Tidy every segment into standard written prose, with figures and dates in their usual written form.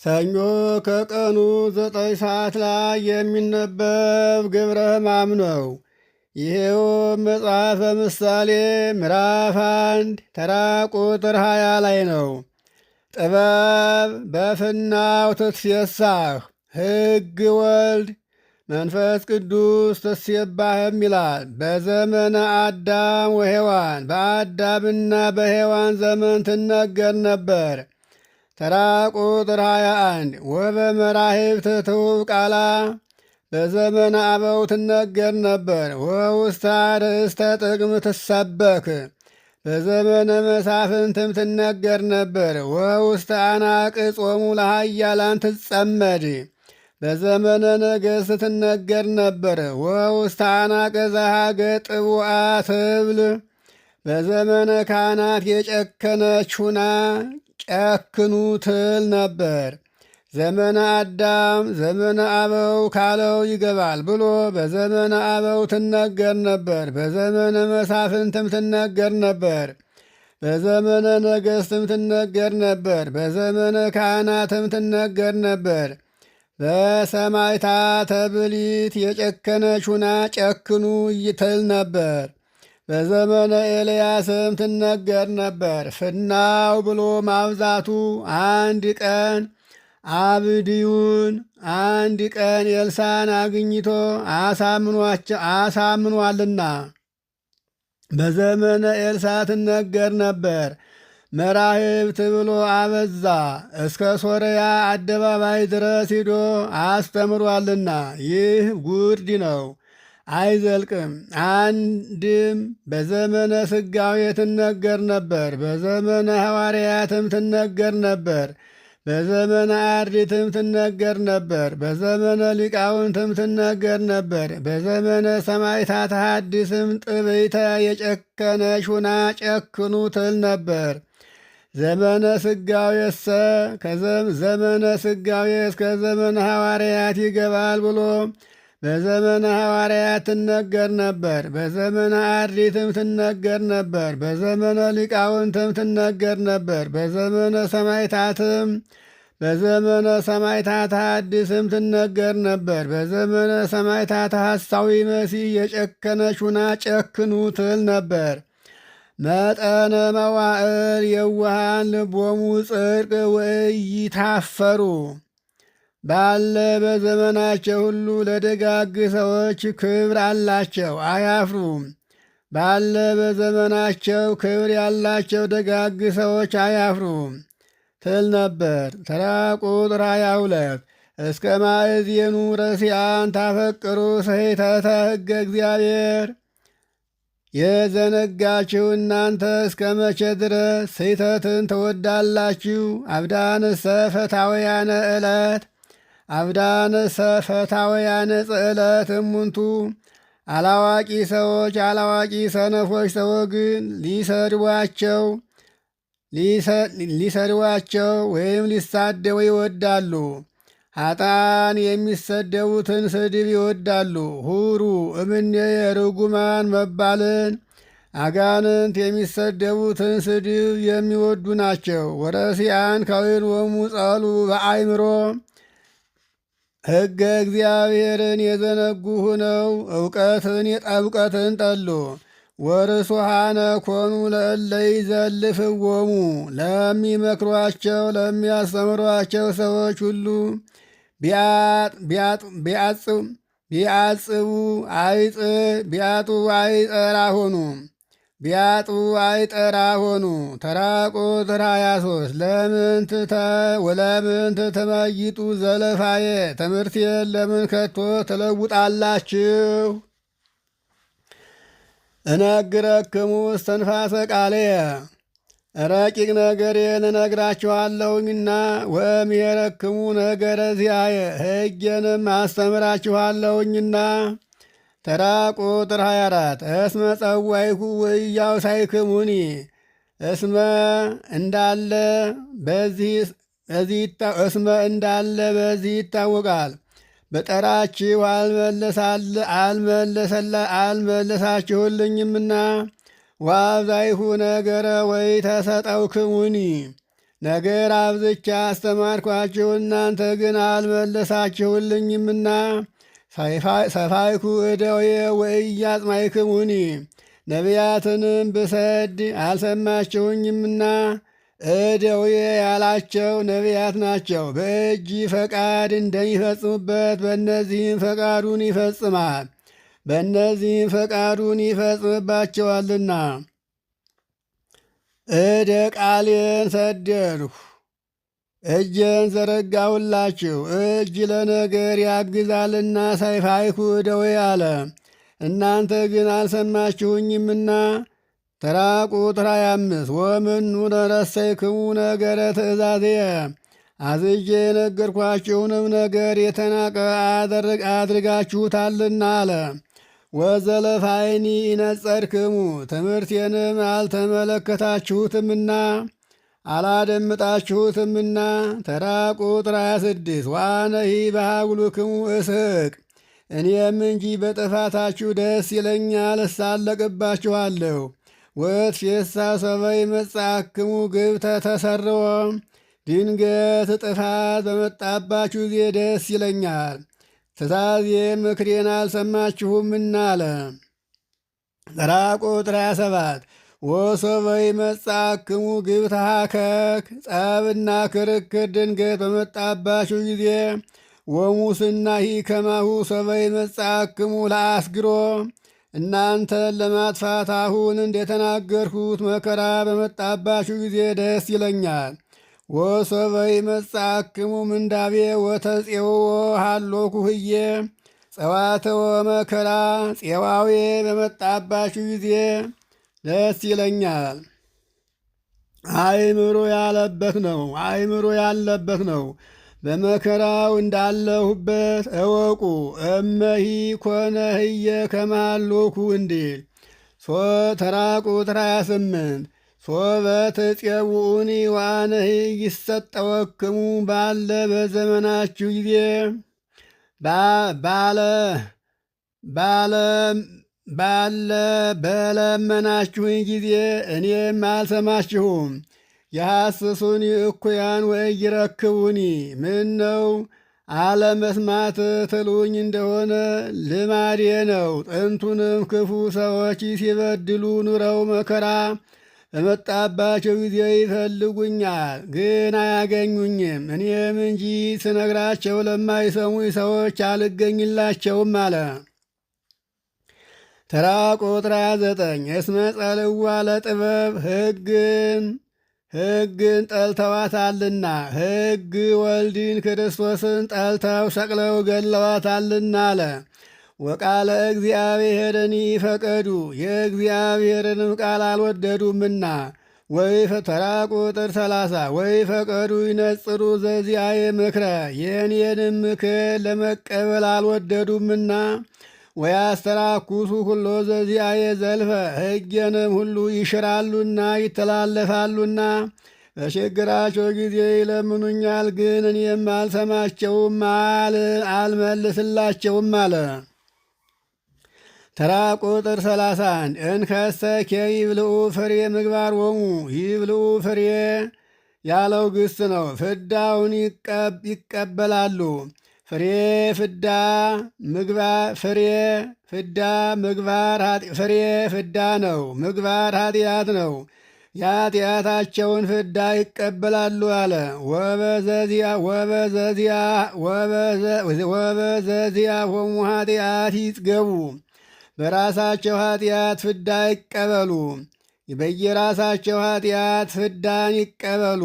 ሰኞ ከቀኑ 9 ሰዓት ላይ የሚነበብ ግብረ ሕማም ነው። ይሄውም መጽሐፈ ምሳሌ ምዕራፍ 1 ተራ ቁጥር 20 ላይ ነው። ጥበብ በፍናው ትትፌሳህ ሕግ ወልድ መንፈስ ቅዱስ ትሴባህም ይላል። በዘመነ አዳም ወሔዋን በአዳምና በሔዋን ዘመን ትነገር ነበር። ተራ ቁጥር 21 ወበመራሕብት ትውብ ቃላ በዘመነ አበው ትነገር ነበር። ወውስተ ርእስተ ጥቅም ትሰበክ በዘመነ መሳፍንትም ትነገር ነበር። ወውስተ አናቅ ጾሙ ለሃያላን ትጸመድ በዘመነ ነገሥት ትነገር ነበር። ወውስተ አናቀ ዘሃገ ጥቡአ ትብል በዘመነ ካህናት የጨከነች ሁና ጨክኑ ትል ነበር። ዘመነ አዳም ዘመነ አበው ካለው ይገባል ብሎ በዘመነ አበው ትነገር ነበር። በዘመነ መሳፍንትም ትነገር ነበር። በዘመነ ነገሥትም ትነገር ነበር። በዘመነ ካህናትም ትነገር ነበር። በሰማዕታተ ብሉይ የጨከነች ሁና ጨክኑ ይትል ነበር። በዘመነ ኤልያስም ትነገር ነበር። ፍናው ብሎ ማብዛቱ አንድ ቀን አብድዩን አንድ ቀን ኤልሳዕን አግኝቶ አሳምኗልና በዘመነ ኤልሳዕ ትነገር ነበር። መራሕብት ብሎ አበዛ እስከ ሶርያ አደባባይ ድረስ ሂዶ አስተምሯልና ይህ ጉርድ ነው፣ አይዘልቅም። አንድም በዘመነ ስጋዌ ትነገር ነበር። በዘመነ ሐዋርያትም ትነገር ነበር። በዘመነ አርድእትም ትነገር ነበር። በዘመነ ሊቃውንትም ትነገር ነበር። በዘመነ ሰማዕታተ ሐዲስም ጥብይተ የጨከነች ሁና ጨክኑ ትል ነበር። ዘመነ ስጋዌሰ ዘመነ ስጋዌ እስከ ዘመነ ሐዋርያት ይገባል ብሎ በዘመነ ሐዋርያት ትነገር ነበር። በዘመነ አርድእትም ትነገር ነበር። በዘመነ ሊቃውንትም ትነገር ነበር። በዘመነ ሰማዕታትም በዘመነ ሰማዕታተ ሐዲስም ትነገር ነበር። በዘመነ ሰማዕታተ ሐሳዊ መሲሕ የጨከነች ሁና ጨክኑ ትል ነበር። መጠነ መዋዕል የዋሃን ልቦሙ ጽድቅ ወኢይታፈሩ ባለ በዘመናቸው ሁሉ ለደጋግ ሰዎች ክብር አላቸው፣ አያፍሩም። ባለ በዘመናቸው ክብር ያላቸው ደጋግ ሰዎች አያፍሩም ትል ነበር። ተራ ቁጥር 22 እስከ ማእዜኑ ረሲአን ታፈቅሩ ሰይተተ ሕገ እግዚአብሔር የዘነጋችሁ እናንተ እስከ መቼ ድረስ ስሕተትን ትወዳላችሁ? አብዳንሰ ፈታውያነ ዕለት አብዳንሰ ፈታውያነ ጽዕለት እሙንቱ አላዋቂ ሰዎች አላዋቂ ሰነፎች ሰው ግን ሊሰድቧቸው ወይም ሊሳደቡ ይወዳሉ። ኃጥአን የሚሰደቡትን ስድብ ይወዳሉ። ሁሩ እምኔ የርጉማን መባልን አጋንንት የሚሰደቡትን ስድብ የሚወዱ ናቸው። ወረሲአን ከዊኖሙ ጸሉ በአይምሮ ሕገ እግዚአብሔርን የዘነጉ ሁነው እውቀትን ጠሉ። ወርሱሃነ ኮኑ ለእለ ይዘልፍዎሙ ለሚመክሯቸው ለሚያስተምሯቸው ሰዎች ሁሉ ቢያጡ አይጠራ ሆኑ። ተራ ቁጥር 23 ለምንት ተመይጡ ዘለፋዬ ትምህርቴን ለምን ከቶ ትለውጣላችሁ? እነግረክሙ እስትንፋሰ ቃልየ ረቂቅ ነገሬን እነግራችኋለሁኝና ወእምሄረክሙ ነገረ ዚአየ ሕጌንም አስተምራችኋለሁኝና። ተራ ቁጥር 24 እስመ ጸዋይኩ ወኢያውሳይክሙኒ እስመ እንዳለ በዚህ ይታወቃል። በጠራችሁ አልመለሳችሁልኝምና ዋብዛይሁ ነገረ ወይ ተሰጠውክሙኒ ነገር አብዝቻ አስተማርኳችሁ፣ እናንተ ግን አልመለሳችሁልኝምና ሰፋይኩ እደዌ ወኢያጽማዕክሙኒ ነቢያትንም ብሰድ አልሰማችሁኝምና እደዌ ያላቸው ነቢያት ናቸው። በእጅ ፈቃድ እንደሚፈጽሙበት በእነዚህም ፈቃዱን ይፈጽማል፣ በእነዚህም ፈቃዱን ይፈጽምባቸዋልና። እደ ቃሌን ሰደድሁ፣ እጄን ዘረጋሁላችሁ። እጅ ለነገር ያግዛልና ሰፋይኩ እደዌ አለ። እናንተ ግን አልሰማችሁኝምና። ተራ ቁጥር 25 ወምኑ ረሰይክሙ ነገረ ትእዛዝየ አዝዤ የነገርኳችሁንም ነገር የተናቀ አድርጋችሁታልና አለ። ወዘለፋይኒ ይነጸርክሙ ትምህርቴንም አልተመለከታችሁትምና አላደምጣችሁትምና። ተራ ቁጥር 26 ዋነሂ በሃጉልክሙ እስቅ እኔም እንጂ በጥፋታችሁ ደስ ይለኛል፣ እሳለቅባችኋለሁ። ወትፌሳ ሰበይ መጻክሙ ግብተ ተሰርወ ድንገት ጥፋት በመጣባችሁ ጊዜ ደስ ይለኛል፣ ትእዛዜ ምክሬን አልሰማችሁምና አለ። ተራ ቁጥር 27 ወሰበይ መጻክሙ ግብተ ሀከክ ጸብና ክርክር ድንገት በመጣባችሁ ጊዜ ወሙስናሂ ከማሁ ሰበይ መጻክሙ ለአስግሮ እናንተን ለማጥፋት አሁን እንደተናገርሁት መከራ በመጣባችሁ ጊዜ ደስ ይለኛል። ወሰበይ መጻክሙ ምንዳቤ ወተፄውዎ ሃሎኩ ህዬ ጸዋተወ መከራ ፄዋዌ በመጣባችሁ ጊዜ ደስ ይለኛል። አእምሮ ያለበት ነው፣ አእምሮ ያለበት ነው። በመከራው እንዳለሁበት እወቁ። እመሂ ኮነ ህየ ከማሎኩ እንዲል ተራ ቁጥር 28 ሶበ ትፄውኡኒ ወአነሂ ይሰጠወክሙ ባለ በዘመናችሁ ጊዜ በለመናችሁኝ ጊዜ እኔም አልሰማችሁም። የሐስሱኒ እኩያን ወኢይረክቡኒ ምን ነው አለመስማት ትሉኝ እንደሆነ ልማዴ ነው። ጥንቱንም ክፉ ሰዎች ሲበድሉ ኑረው መከራ በመጣባቸው ጊዜ ይፈልጉኛል፣ ግን አያገኙኝም። እኔም እንጂ ስነግራቸው ለማይሰሙኝ ሰዎች አልገኝላቸውም አለ። ተራ ቁጥር 29 እስመ ጸልዋ ለጥበብ ሕግን ጠልተዋታልና ሕግ ወልድን ክርስቶስን ጠልተው ሰቅለው ገለዋታልና አለ። ወቃለ እግዚአብሔርን ይፈቀዱ የእግዚአብሔርንም ቃል አልወደዱምና። ተራ ቁጥር 30 ወይ ፈቀዱ ይነጽሩ ዘዚአየ ምክረ የእኔንም ምክር ለመቀበል አልወደዱምና። ወያስተራኩሱ ሁሎ ዘዚአየ ዘልፈ ሕጌንም ሁሉ ይሽራሉና ይተላለፋሉና። በችግራቸው ጊዜ ይለምኑኛል፣ ግን እኔም አልሰማቸውም አልመልስላቸውም አለ። ተራ ቁጥር 31 እንከሰ ይብልዑ ፍሬ ምግባር ወሙ ይብልዑ ፍሬ ያለው ግስ ነው። ፍዳውን ይቀበላሉ። ፍሬ ፍዳ ነው። ምግባር ኃጢአት ነው። የኃጢአታቸውን ፍዳ ይቀበላሉ አለ። ወበዘዚያ ሆሙ ኃጢአት ይጽገቡ በራሳቸው ኃጢአት ፍዳ ይቀበሉ። በየራሳቸው ኃጢአት ፍዳን ይቀበሉ።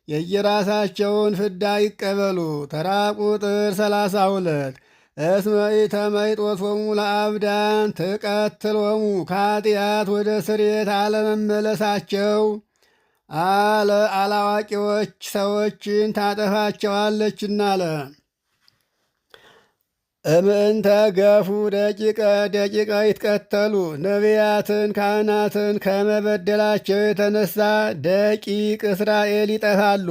የየራሳቸውን ፍዳ ይቀበሉ። ተራ ቁጥር 32 እስመ ኢተመይጦቶሙ ለአብዳን ትቀትሎሙ ከኃጢአት ወደ ስርየት አለመመለሳቸው አላዋቂዎች ሰዎችን ታጠፋቸዋለችና አለ። እምእንተ ገፉ ደቂቀ ይትቀተሉ ነቢያትን ካህናትን ከመበደላቸው የተነሳ ደቂቅ እስራኤል ይጠፋሉ።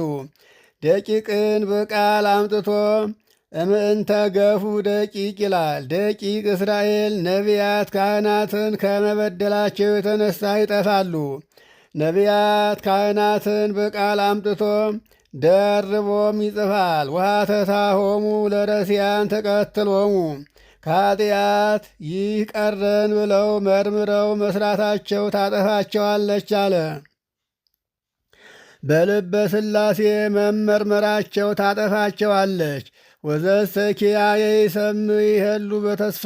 ደቂቅን በቃል አምጥቶ እምእንተ ገፉ ደቂቅ ይላል። ደቂቅ እስራኤል ነቢያት ካህናትን ከመበደላቸው የተነሳ ይጠፋሉ። ነቢያት ካህናትን በቃል አምጥቶ ደርቦም ይጽፋል። ውሃተታሆሙ ለረሲያን ተቀትሎሙ ከኃጢአት ይህ ቀረን ብለው መርምረው መስራታቸው ታጠፋቸዋለች አለ። በልበ ሥላሴ መመርመራቸው ታጠፋቸዋለች። ወዘሰኪያየ ይሰምዕ ይሄሉ በተስፋ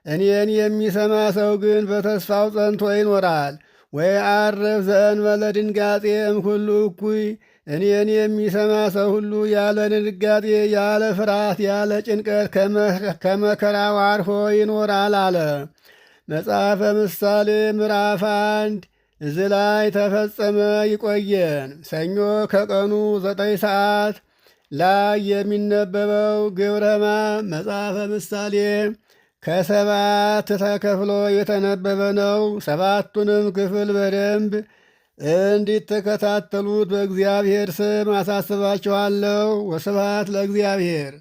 እኔን የሚሰማ ሰው ግን በተስፋው ጸንቶ ይኖራል። ወይ አርፍ ዘእንበለ ድንጋጤ እምኩሉ እኩይ እኔን የሚሰማ ሰው ሁሉ ያለ ድንጋጤ ያለ ፍርሃት ያለ ጭንቀት ከመከራው አርፎ ይኖራል አለ። መጽሐፈ ምሳሌ ምዕራፍ 1 እዚህ ላይ ተፈጸመ። ይቆየን። ሰኞ ከቀኑ 9 ሰዓት ላይ የሚነበበው ግብረ ሕማም መጽሐፈ ምሳሌ ከ7 ተከፍሎ የተነበበ ነው። 7ቱንም ክፍል በደንብ እንዲተከታተሉት በእግዚአብሔር ስም አሳስባችኋለሁ። ወስብሐት ለእግዚአብሔር።